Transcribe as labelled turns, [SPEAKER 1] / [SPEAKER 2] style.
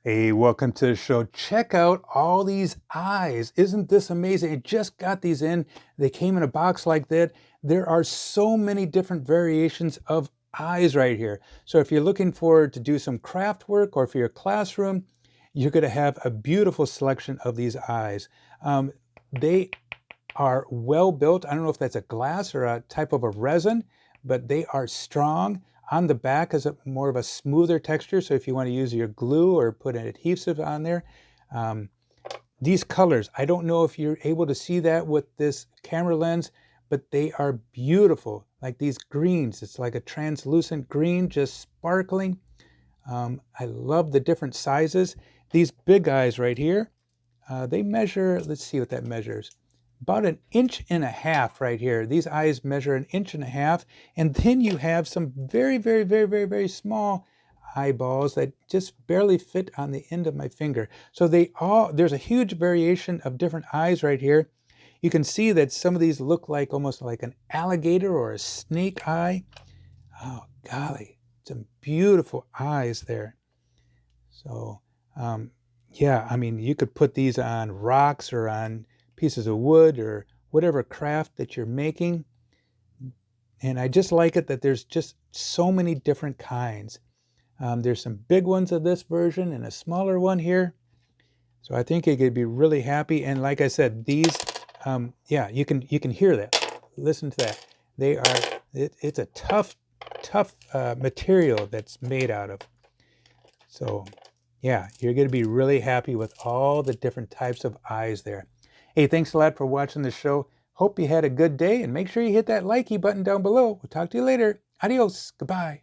[SPEAKER 1] Hey, welcome to the show. Check out all these eyes. Isn't this amazing? I just got these in. They came in a box like that. There are so many different variations of eyes right here. So if you're looking for to do some craft work or for your classroom, you're going to have a beautiful selection of these eyes. They are well built. I don't know if that's a glass or a type of a resin, but they are strong. On the back is more of a smoother texture, so if you want to use your glue or put an adhesive on there. Um, these colors, I don't know if you're able to see that with this camera lens, but they are beautiful. Like these greens, it's like a translucent green, just sparkling. I love the different sizes. These big eyes right here, they measure, let's see what that measures. About 1.5 inches right here. These eyes measure 1.5 inches. And then you have some very, very, very, very, very small eyeballs that just barely fit on the end of my finger. So there's a huge variation of different eyes right here. You can see that some of these look like almost like an alligator or a snake eye. Oh, golly, some beautiful eyes there. So, yeah, I mean, you could put these on rocks or on pieces of wood or whatever craft that you're making. And I just like it that there's just so many different kinds. There's some big ones of this version and a smaller one here. So I think you could be really happy. And like I said, these, yeah, you can hear that. Listen to that. It's a tough material that's made out of. So yeah, you're going to be really happy with all the different types of eyes there. Hey, thanks a lot for watching the show. Hope you had a good day, and make sure you hit that likey button down below. We'll talk to you later. Adios. Goodbye.